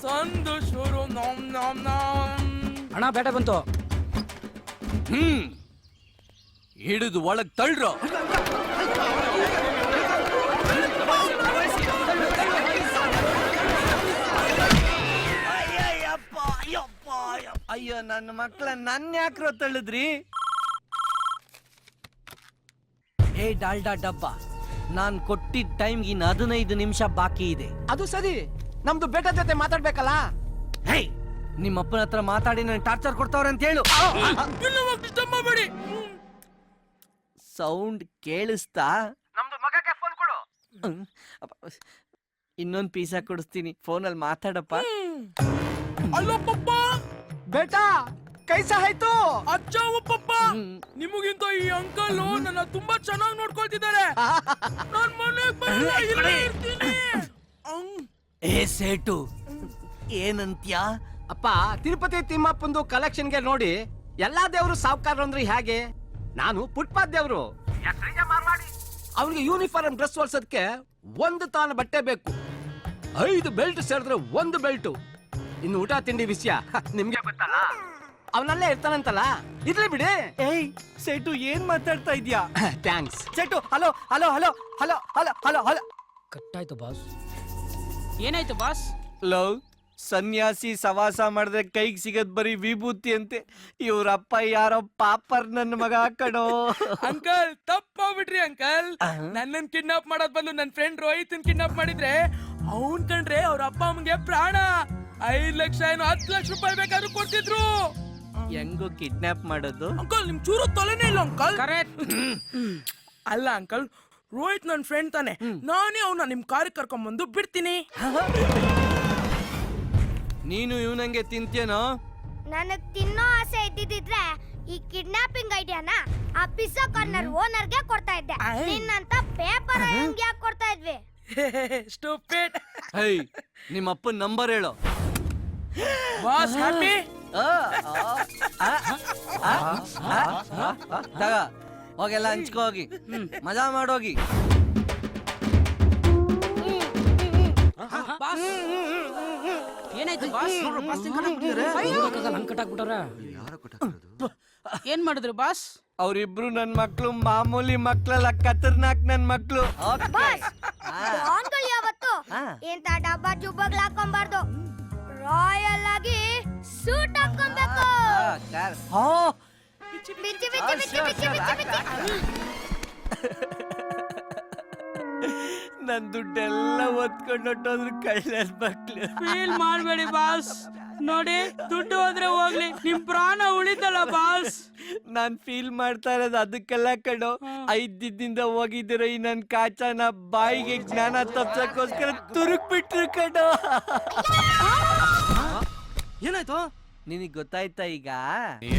ಸಂದು ಶುರು ನಮ್ ನಮ್ ನಮ್. ಅಣ್ಣ ಬೇಟ ಬಂತು. ಹಿಡಿದು ಒಳಗ್ ತಳ್ಳ್ರೋ. ಅಯ್ಯೋ ನನ್ನ ಮಕ್ಳ ನನ್ನ ಯಾಕ್ರೋ ತಳ್ಳಿದ್ರಿ? ಏ ಡಾಲ್ಡಾ ಡಬ್ಬ, ನಾನ್ ಕೊಟ್ಟಿದ್ದ ಟೈಮ್ಗೆ ಇನ್ನು 15 ನಿಮಿಷ ಬಾಕಿ ಇದೆ. ಅದು ಸರಿ, ನಮ್ದು ಬೇಟ ಜೊತೆ ಮಾತಾಡ್ಬೇಕಲ್ಲ. ಹೇ, ನಿಮ್ಮಪ್ಪನ ಹತ್ರ ಮಾತಾಡಿ ನನ್ ಟಾರ್ಚರ್ ಕೊಡ್ತಾವ್ರೆ ಅಂತ ಹೇಳು. ಸೌಂಡ್ ಕೇಳಿಸ್ತಾ? ನಮ್ದು ಮಗಕ್ಕೆ ಫೋನ್ ಕೊಡು. ಇನ್ನೊಂದ್ ಪೀಸಾ ಕೊಡಿಸ್ತೀನಿ, ಫೋನಲ್ಲಿ ಮಾತಾಡಪ್ಪ. ಅಲ್ಲೋ ಪಪ್ಪ, ಬೇಟಾ ಕೈಸಾ ಆಯ್ತು? ಅಚ್ಚಾವು ಪಪ್ಪ, ನಿಮಗಿಂತ ಈ ಅಂಕಲ್ ನನ್ನ ತುಂಬಾ ಚೆನ್ನಾಗಿ ನೋಡ್ಕೊಳ್ತಿದ್ದಾರೆ. ನಾನ್ ಮನೆಗೆ ಬರಲ್ಲ, ಇಲ್ಲೇ ಇರ್ತೀನಿ. ಏ ಸೇಟು, ಏನಂತ್ಯಾ? ಅಪ್ಪ, ತಿರುಪತಿ ತಿಮ್ಮಪ್ಪಂದು ಕಲೆಕ್ಷನ್ಗೆ ನೋಡಿ ಎಲ್ಲಾ ದೇವ್ರು ಸಾವುಕಾರ ಅಂದ್ರೆ ಹೇಗೆ? ನಾನು ಫುಟ್ಪಾತ್ ದೇವ್ರು. ಅವ್ನಿಗೆ ಯೂನಿಫಾರ್ಮ್ ಡ್ರೆಸ್ ಹೊಲ್ಸೋದಕ್ಕೆ ಒಂದು ತಾನು ಬಟ್ಟೆ ಬೇಕು, 5 ಬೆಲ್ಟ್ ಸೇರಿದ್ರೆ 1 ಬೆಲ್ಟು. ಇನ್ನು ಊಟ ತಿಂಡಿ ವಿಷಯ ನಿಮ್ಗೆ ಗೊತ್ತಲ್ಲ, ಅವನಲ್ಲೇ ಇರ್ತಾನಂತಲ್ಲ, ಇರ್ಲಿ ಬಿಡಿ. ಏಯ್ ಸೇಟು, ಏನ್ ಮಾತಾಡ್ತಾ ಇದ್ಯಾ? ಥ್ಯಾಂಕ್ಸ್. ಸೇಟು, hello hello hello hello hello hello hello. ಕಟ್ಟಾಯ್ತು ಬಾಸ್. ಏನಾಯ್ತು ಬಾಸ್? ಲವ್, ಸನ್ಯಾಸಿ ಸವಾಸ ಮಾಡಿದ್ರೆ ಕೈಗೆ ಸಿಗದ್ ಬರೀ ವಿಭೂತಿ ಅಂತೆ. ಇವ್ರಪ್ಪ ಯಾರೋ ಪಾಪರ್ ನನ್ನ ಮಗ ಕಣೋ. ಅಂಕಲ್ ತಪ್ಪಾಗ್ಬಿಟ್ರಿ ಅಂಕಲ್. ನನ್ನನ್ ಕಿಡ್ನಾಪ್ ಮಾಡೋದ್ ಬಂದು ನನ್ ಫ್ರೆಂಡ್ ರೋಹಿತನ್ ಕಿಡ್ನಾಪ್ ಮಾಡಿದ್ರೆ ಅವನ್ ಕಂಡ್ರೆ ಅವ್ರ ಅಪ್ಪ ಅಮ್ಮಂಗೆ ಪ್ರಾಣ 5 ಲಕ್ಷ ಏನು 10 ಲಕ್ಷ ರೂಪಾಯಿ ಬೇಕಾದ್ರೂ ಕೊಡ್ತಿದ್ರು. ಹೆಂಗೋ ಕಿಡ್ನಾಪ್ ಮಾಡೋದು? ಅಂಕಲ್ ನಿಮ್ ಚೂರು ತೊಲೆನೇ ಇಲ್ಲ ಅಂಕಲ್. ಅಲ್ಲ ಅಂಕಲ್, ರೋಹಿತ್ ನನ್ ಫ್ರೆಂಡ್ ತಾನೆ, ನಾನೇ ಅವನ್ನ ನಿಮ್ ಕಾರ್ ಕರ್ಕೊಂಡ್ಬಂದು ಬಿಡ್ತೀನಿ. ನೀನು ಇವನಂಗೆ ತಿಂತೇನೋ? ನನಗ್ ತಿನ್ನೋ ಆಸೆ ಇದ್ದಿದ್ರೆ ಈ ಕಿಡ್ನಾಪಿಂಗ್ ಐಡಿಯಾನ ಆ ಪಿಜ್ಜಾ ಕಾರ್ನರ್ ಓನರ್ಗೆ ಕೊಡ್ತಾ ಇದ್ದೆ. ನಿನ್ನಂತ ಪೇಪರ್ ಹೆಂಗ್ ಯಾಕೆ ಕೊಡ್ತಾ ಇದ್ವಿ? ಸ್ಟೂಪಿಡ್. ಹೇ, ನಿಮ್ಮ ಅಪ್ಪನ ನಂಬರ್ ಹೇಳು. Boss happy? ತಗ ಹೋಗೆಲ್ಲ ಹಂಚ್ಕೋ, ಹೋಗಿ ಮಜಾ ಮಾಡೋಗಿ. ಏನಾಯ್ತು ಬಾಸ್? ಏನ್ ಮಾಡಿದ್ರು ಬಾಸ್? ಅವ್ರಿಬ್ರು ನನ್ ಮಕ್ಳು ಮಾಮೂಲಿ ಮಕ್ಳಲ್ಲ, ಖತರ್ನಾಕ್ ನನ್ ಮಕ್ಳು. ಅಂಕಲ್ ಯಾವತ್ತು ಇಂತ ಡಬ್ಬಾ ಜುಬ್ಬಗಳು ಹಾಕೊಂಬಾರ್ದು, ರಾಯಲ್ ಆಗಿ ಸೂಟ್ ಹಾಕೊಬೇಕು. ಬಿಚ್ಚಿ ಬಿಚ್ಚಿ ಬಿಚ್ಚಿ ಬಿಚ್ಚಿ ಬಿಚ್ಚಿ. ನನ್ ದುಡ್ಡೆಲ್ಲ ಒತ್ಕೊಂಡು ಹೊಟ್ಟೋದ್ರು ಕಳ್ಳನ್ ಮಕ್ಳು. ಫೀಲ್ ಮಾಡ್ಬೇಡಿ ಬಾಸ್, ನೋಡಿ ದುಡ್ಡು ಹೋದ್ರೆ ಹೋಗ್ಲಿ, ನಿಮ್ ಪ್ರಾಣ ಉಳಿತಲ್ಲ ಬಾಸ್. ನಾನ್ ಫೀಲ್ ಮಾಡ್ತಾ ಇರೋದು ಅದಕ್ಕೆಲ್ಲ ಕಣೋ. 5 ದಿನದಿಂದ ಹೋಗಿದ್ದೀರ ಈ ನನ್ ಕಾಚನ ಬಾಯಿಗೆ ಜ್ಞಾನ ತಪ್ಸಕ್ಕೋಸ್ಕರ ತುರುಕ್ ಬಿಟ್ರು ಕಣೋ. ಏನಾಯ್ತು? ನಿನಗ್ ಗೊತ್ತಾಯ್ತಾ ಈಗ?